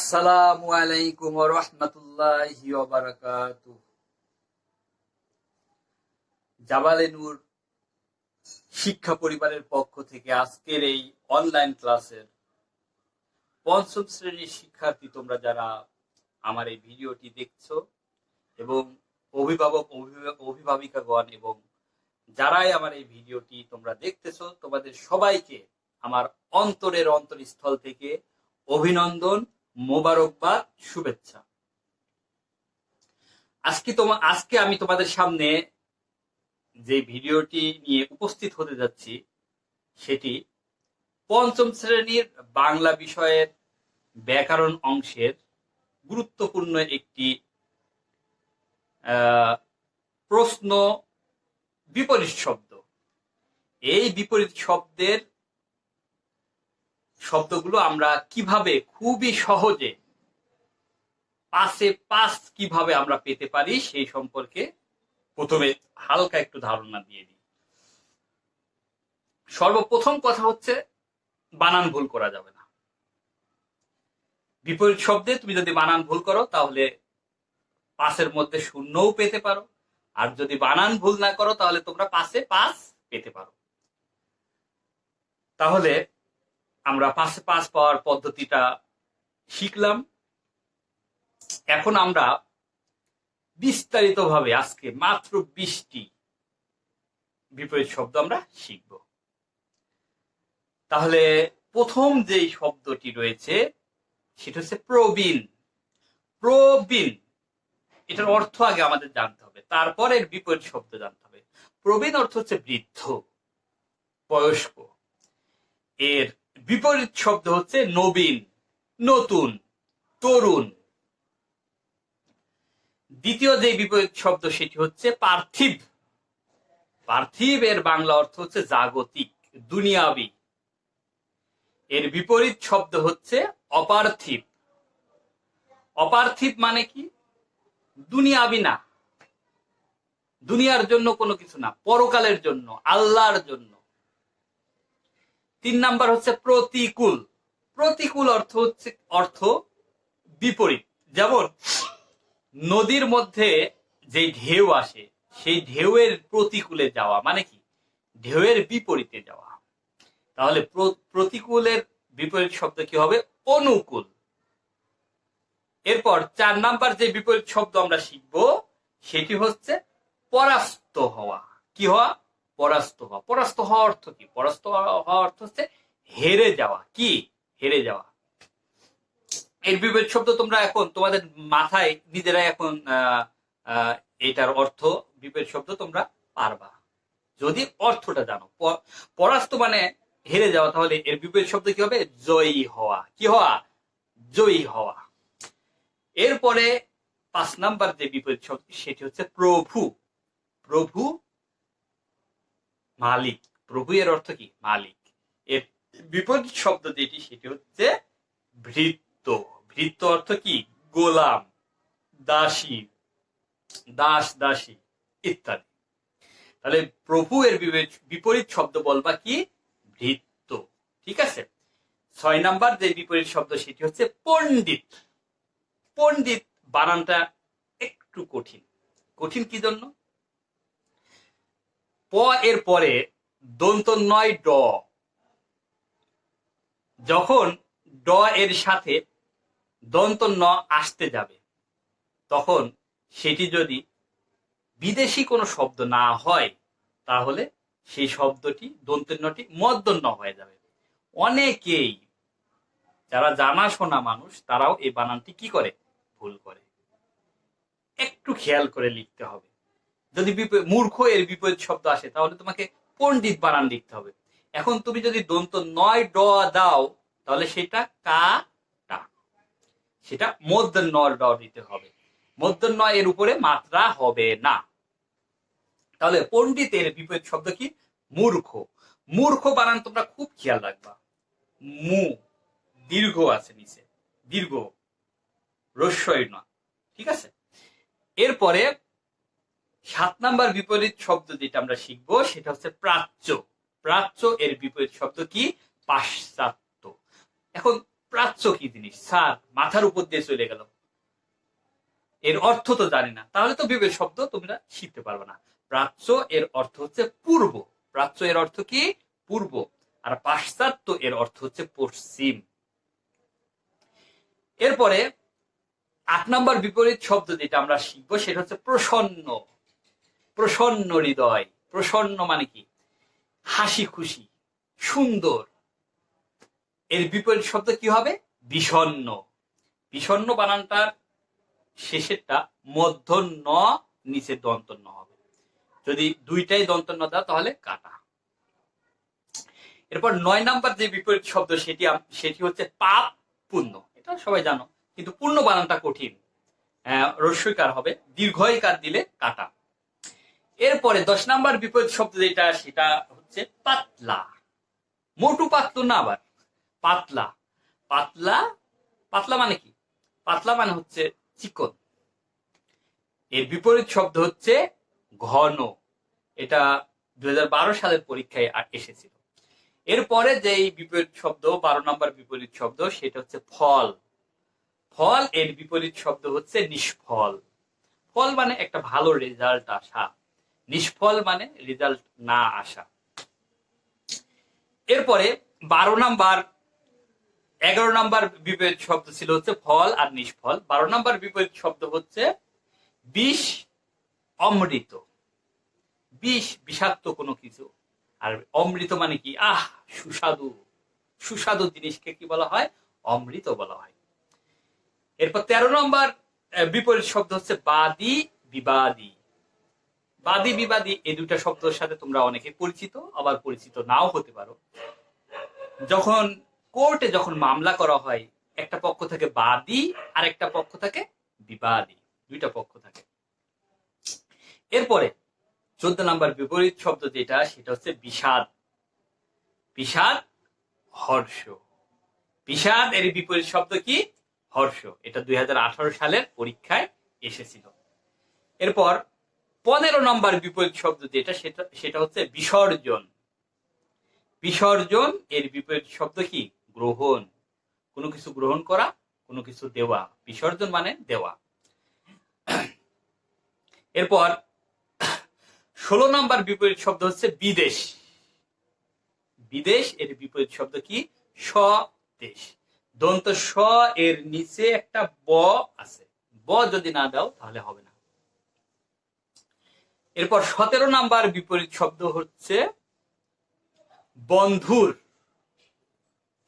আসসালামু আলাইকুম ওয়া রাহমাতুল্লাহি ওয়া বারাকাতুহু। জাবালে নূর শিক্ষা পরিবারের পক্ষ থেকে আজকের এই অনলাইন ক্লাসের পঞ্চম শ্রেণীর শিক্ষার্থী তোমরা যারা আমার এই ভিডিওটি দেখছো এবং অভিভাবক অভিভাবিকাগণ এবং যারাই আমার এই ভিডিওটি তোমরা দেখতেছো, তোমাদের সবাইকে আমার অন্তরের অন্তরস্থল থেকে অভিনন্দন, মোবারকবাদ, শুভেচ্ছা। আজকে আমি তোমাদের সামনে যে ভিডিওটি নিয়ে উপস্থিত হতে যাচ্ছি সেটি পঞ্চম শ্রেণীর বাংলা বিষয়ের ব্যাকরণ অংশের গুরুত্বপূর্ণ একটি প্রশ্ন বিপরীত শব্দ। এই বিপরীত শব্দগুলো আমরা কিভাবে খুবই সহজে পাস কিভাবে আমরা পেতে পারি সেই সম্পর্কে প্রথমে হালকা একটু ধারণা দিয়ে দিই। সর্বপ্রথম কথা হচ্ছে, বানান ভুল করা যাবে না। বিপরীত শব্দে তুমি যদি বানান ভুল করো তাহলে পাসের মধ্যে শূন্যও পেতে পারো, আর যদি বানান ভুল না করো তাহলে তোমরা পাস পেতে পারো। তাহলে আমরা পাস পাওয়ার পদ্ধতিটা শিখলাম। এখন আমরা বিস্তারিতভাবে আজকে মাত্র 20টি বিপরীত শব্দ আমরা শিখব। তাহলে প্রথম যেই শব্দটি রয়েছে সেটা হচ্ছে প্রবীণ। প্রবীণ এটার অর্থ আগে আমাদের জানতে হবে, তারপর এর বিপরীত শব্দ জানতে হবে। প্রবীণ অর্থ হচ্ছে বৃদ্ধ, বয়স্ক। এর বিপরীত শব্দ হচ্ছে নবীন, নতুন, তরুণ। দ্বিতীয় যে বিপরীত শব্দ সেটি হচ্ছে পার্থিব। পার্থিব এর বাংলা অর্থ হচ্ছে জাগতিক, দুনিয়াবি। এর বিপরীত শব্দ হচ্ছে অপার্থিব। অপার্থিব মানে কি? দুনিয়াবি না, দুনিয়ার জন্য কোনো কিছু না, পরকালের জন্য, আল্লাহর জন্য। 3 নাম্বার হচ্ছে প্রতিকূল। প্রতিকূল অর্থ বিপরীত। যেমন নদীর মধ্যে যে ঢেউ আসে সেই ঢেউয়ের প্রতিকূলে যাওয়া মানে কি? ঢেউয়ের বিপরীতে যাওয়া। তাহলে প্রতিকূলের বিপরীত শব্দ কি হবে? অনুকূল। এরপর 4 নাম্বার যে বিপরীত শব্দ আমরা শিখব সেটি হচ্ছে পরাস্ত হওয়া। কি হওয়া? পরাস্ত হওয়া। পরাস্ত হওয়া অর্থ কি? পরাস্ত হওয়া অর্থ হচ্ছে হেরে যাওয়া। কি? হেরে যাওয়া। এর বিপরীত শব্দ তোমরা এখন তোমাদের মাথায় নিজেরাই এখন এটার অর্থ বিপরীত শব্দ তোমরা পারবা যদি অর্থটা জানো। পরাস্ত মানে হেরে যাওয়া, তাহলে এর বিপরীত শব্দ কি হবে? জয়ী হওয়া। কি হওয়া? জয়ী হওয়া। এরপরে 5 নাম্বার যে বিপরীত শব্দ সেটি হচ্ছে প্রভু। প্রভু মালিক। প্রভু এর অর্থ কি? মালিক। এর বিপরীত শব্দ যেটি সেটি হচ্ছে ভৃত্য। ভৃত্য অর্থ কি? গোলাম, দাসী, দাসী ইত্যাদি। তাহলে প্রভু এর বিপরীত শব্দ বলবা কি? ভৃত্য। ঠিক আছে। 6 নাম্বার যে বিপরীত শব্দ সেটি হচ্ছে পণ্ডিত। পণ্ডিত বানানটা একটু কঠিন। কঠিন কি জন্য? প এর পরে দন্ত নয় ড। যখন ড এর সাথে দন্ত ন আসতে যাবে তখন সেটি যদি বিদেশি কোনো শব্দ না হয় তাহলে সেই শব্দটি দন্তের নটি মূর্ধন্য হয়ে যাবে। অনেকেই যারা জানাশোনা মানুষ তারাও এই বানানটি কি করে? ভুল করে। একটু খেয়াল করে লিখতে হবে। যদি মূর্খ এর বিপরীত শব্দ আসে তাহলে তোমাকে পণ্ডিত বানান লিখতে হবে। এখন তুমি যদি দন্ত নয় ড দাও তাহলে সেটা কা টা, সেটা মূর্ধন্য ড দিতে হবে। মূর্ধন্য এর উপরে মাত্রা হবে না। তাহলে পণ্ডিতের বিপরীত শব্দ কি? মূর্খ। মূর্খ বানান তোমরা খুব খেয়াল রাখবা। মু দীর্ঘ আছে নিচে, দীর্ঘ, রস্যই না। ঠিক আছে। এরপরে 7 নাম্বার বিপরীত শব্দ যেটা আমরা শিখবো সেটা হচ্ছে প্রাচ্য। প্রাচ্য এর বিপরীত শব্দ কি? পাশ্চাত্য। এখন প্রাচ্য কি জিনিস স্যার, মাথার উপর দিয়ে চলে গেল, এর অর্থ তো জানি না, তাহলে তো বিপরীত শব্দ তোমরা শিখতে পারবে না। প্রাচ্য এর অর্থ হচ্ছে পূর্ব, প্রাচ্য এর অর্থ কি পূর্ব, আর পাশ্চাত্য এর অর্থ হচ্ছে পশ্চিম। এরপরে 8 নম্বর বিপরীত শব্দ যেটা আমরা শিখবো সেটা হচ্ছে প্রসন্ন। প্রসন্ন হৃদয়, প্রসন্ন মানে কি হাসি খুশি সুন্দর। এর বিপরীত শব্দ কি হবে বিষণ্ণ। বিষণ্ণ বানানটার শেষেরটা মধ্য ন, নিচে দন্ত ন হবে। যদি দুইটাই দন্ত ন দাও তাহলে কাটা। এরপর 9 নাম্বার যে বিপরীত শব্দ সেটি হচ্ছে পাপ পুণ্য। এটা সবাই জানো, কিন্তু পূর্ণ বানানটা কঠিন। রস্যইকার হবে, দীর্ঘইকার দিলে কাটা। এরপরে 10 নাম্বার বিপরীত শব্দ যেটা সেটা হচ্ছে পাতলা। মোটু পাতলু না, আবার পাতলা। পাতলা, পাতলা মানে কি পাতলা মানে হচ্ছে চিকন। এর বিপরীত শব্দ হচ্ছে ঘন। এটা 2012 সালের পরীক্ষায় এসেছিল। এরপরে যে বিপরীত শব্দ 12 নম্বর বিপরীত শব্দ সেটা হচ্ছে ফল। ফল এর বিপরীত শব্দ হচ্ছে নিষ্ফল। ফল মানে একটা ভালো রেজাল্ট আসা, নিষ্ফল মানে রেজাল্ট না আসা। এরপরে 12 নাম্বার 11 নাম্বার বিপরীত শব্দ ছিল হচ্ছে ফল আর নিষ্ফল। 12 নাম্বার বিপরীত শব্দ হচ্ছে বিষ অমৃত। বিষ বিষাক্ত কোনো কিছু, আর অমৃত মানে কি সুস্বাদু। সুস্বাদু জিনিসকে কি বলা হয় অমৃত বলা হয়। এরপর 13 নম্বর বিপরীত শব্দ হচ্ছে বাদী বিবাদী। বাদী বিবাদী এই দুটা শব্দের সাথে তোমরা অনেকে পরিচিত, আবার পরিচিত নাও হতে পারো। যখন কোর্টে যখন মামলা করা হয়, একটা পক্ষ থেকে বাদী আর একটা পক্ষ থেকে বিবাদী, দুইটা পক্ষ থাকে। এরপরে 14 নম্বর বিপরীত শব্দ যেটা সেটা হচ্ছে বিষাদ। বিষাদ হর্ষ। বিষাদ এর বিপরীত শব্দ কি হর্ষ। এটা 2018 সালের পরীক্ষায় এসেছিল। এরপর 15 নম্বর বিপরীত শব্দ যেটা সেটা হচ্ছে বিসর্জন। বিসর্জন এর বিপরীত শব্দ কি গ্রহণ। কোনো কিছু গ্রহণ করা, কোনো কিছু দেওয়া, বিসর্জন মানে দেওয়া। এরপর 16 নম্বর বিপরীত শব্দ হচ্ছে বিদেশ। বিদেশ এর বিপরীত শব্দ কি স্বদেশ। দন্ত স এর নিচে একটা ব আছে, ব যদি না দাও তাহলে হবে না। এরপর 17 নাম্বার বিপরীত শব্দ হচ্ছে বন্ধুর।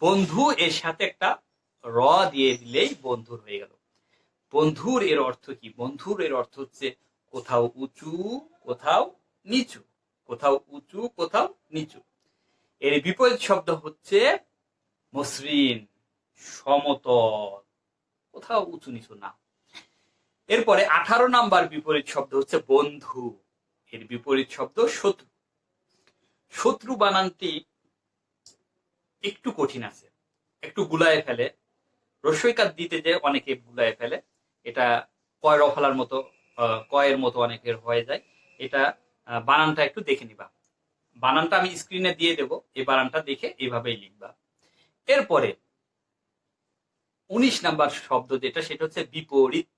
বন্ধু এর সাথে একটা র দিয়ে দিলেই বন্ধুর হয়ে গেল। বন্ধুর এর অর্থ কি বন্ধুর এর অর্থ হচ্ছে কোথাও উঁচু কোথাও নিচু, কোথাও উঁচু কোথাও নিচু। এর বিপরীত শব্দ হচ্ছে মসৃণ সমতল, কোথাও উঁচু নিচু না। এরপরে 18 নাম্বার বিপরীত শব্দ হচ্ছে বন্ধু। এর বিপরীত শব্দ শত্রু। শত্রু বানানটি একটু কঠিন আছে, একটু গুলায় ফেলে। রস্যইকার দিতে যে অনেকে গুলায় ফেলে, এটা কয় রফলার মতো কয়ের মতো অনেকের হয়ে যায়। এটা বানানটা একটু দেখে নিবা। বানানটা আমি স্ক্রিনে দিয়ে দেব, এই বানানটা দেখে এইভাবেই লিখবা। এরপরে 19 নাম্বার শব্দ যেটা সেটা হচ্ছে বিপরীত।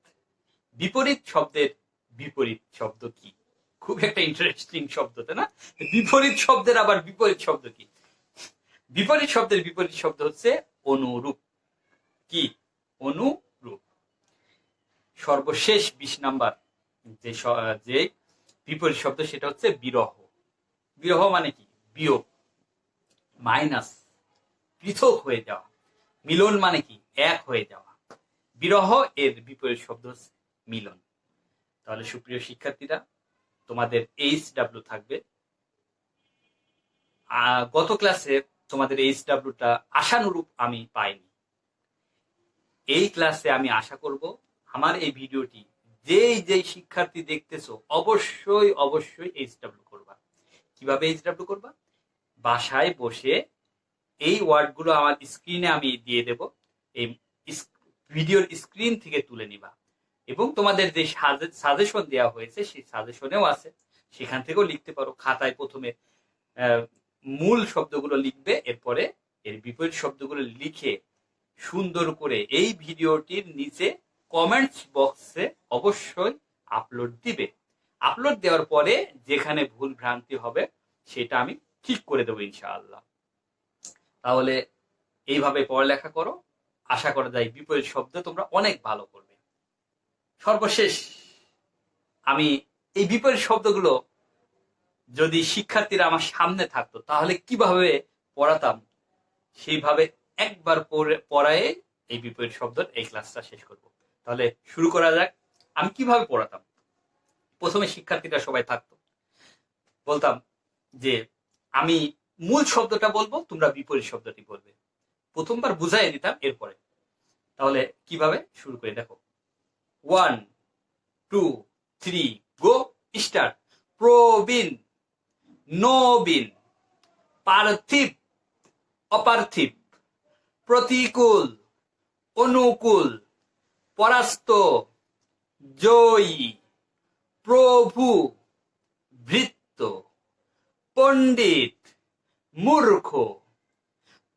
বিপরীত শব্দের বিপরীত শব্দ কি? খুব একটা ইন্টারেস্টিং শব্দ, তাই না? বিপরীত শব্দের আবার বিপরীত শব্দ কি? বিপরীত শব্দের বিপরীত শব্দ হচ্ছে অনুরূপ। কি অনুরূপ। সর্বশেষ 20 নাম্বার যে বিপরীত শব্দ সেটা হচ্ছে বিরহ। বিরহ মানে কি বিয়োগ, মাইনাস, পৃথক হয়ে যাওয়া। মিলন মানে কি এক হয়ে যাওয়া। বিরহ এর বিপরীত শব্দ হচ্ছে মিলন। তাহলে সুপ্রিয় শিক্ষার্থীরা, তোমাদের HW থাকবে। গত ক্লাসে তোমাদের HWটা আশানুরূপ আমি পাইনি। এই ক্লাসে আমি আশা করব আমার এই ভিডিওটি যেই শিক্ষার্থী দেখতেছো অবশ্যই অবশ্যই HW করবা। কিভাবে HW করবা? বাসায় বসে এই ওয়ার্ডগুলো আমার স্ক্রিনে আমি দিয়ে দেব, এই ভিডিওর স্ক্রিন থেকে তুলে নিবা এবং তোমাদের যে সাজেশন দেওয়া হয়েছে সেই সাজেশনেও আছে, সেখান থেকেও লিখতে পারো। খাতায় প্রথমে মূল শব্দগুলো লিখবে, এরপরে এর বিপরীত শব্দগুলো লিখে সুন্দর করে এই ভিডিওটির নিচে কমেন্টস বক্সে অবশ্যই আপলোড দিবে। আপলোড দেওয়ার পরে যেখানে ভুল ভ্রান্তি হবে সেটা আমি ঠিক করে দেবো ইনশাআল্লাহ। তাহলে এইভাবে পড়ালেখা করো, আশা করা যায় বিপরীত শব্দ তোমরা অনেক ভালো করবে। সর্বশেষ আমি এই বিপরীত শব্দগুলো যদি শিক্ষার্থীরা আমার সামনে থাকতো তাহলে কিভাবে পড়াতাম, সেইভাবে একবার পড়ায় এই বিপরীত শব্দের এই ক্লাসটা শেষ করব। তাহলে শুরু করা যাক। আমি কিভাবে পড়াতাম? প্রথমে শিক্ষার্থীরা সবাই থাকতো, বলতাম যে আমি মূল শব্দটা বলবো, তোমরা বিপরীত শব্দটি বলবে। প্রথমবার বুঝাই দিতাম এরপরে। তাহলে কিভাবে শুরু করে দেখো। 1 2 3 গো, স্টার্ট। প্রবীণ, নবীন, পার্থিব, অপার্থিব, প্রতিকূল, অনুকূল, পরাস্ত, জয়ী, প্রভু, ভৃত্য, পণ্ডিত, মূর্খ,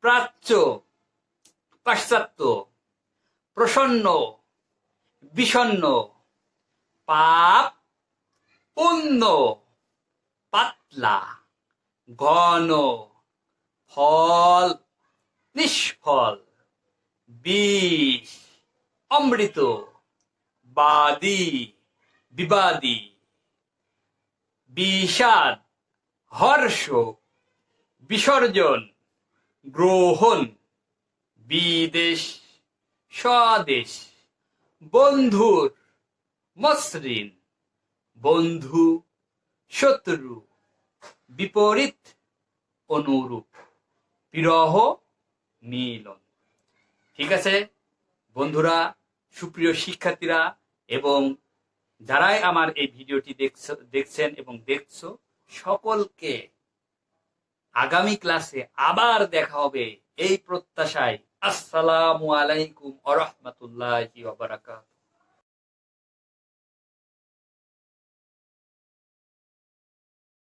প্রাচ্য, পাশ্চাত্য, প্রসন্ন, বিষণ্ণ, পাপ, পুণ্য, পাতলা, ঘন, ফল, নিষ্ফল, বিষ, অমৃত, বাদী, বিবাদী, বিষাদ, হর্ষ, বিসর্জন, গ্রহণ, বিদেশ, স্বদেশ, বন্ধুর, মসৃণ, বন্ধু, শত্রু, বিপরীত, অনুরূপ, বিরহ, মিলন। ঠিক আছে বন্ধুরা, সুপ্রিয় শিক্ষার্থীরা এবং যারাই আমার এই ভিডিওটি দেখছেন এবং দেখছো, সকলকে আগামী ক্লাসে আবার দেখা হবে এই প্রত্যাশায়। আসসালামু আলাইকুম ওয়া রাহমাতুল্লাহি ওয়া বারাকাতুহু।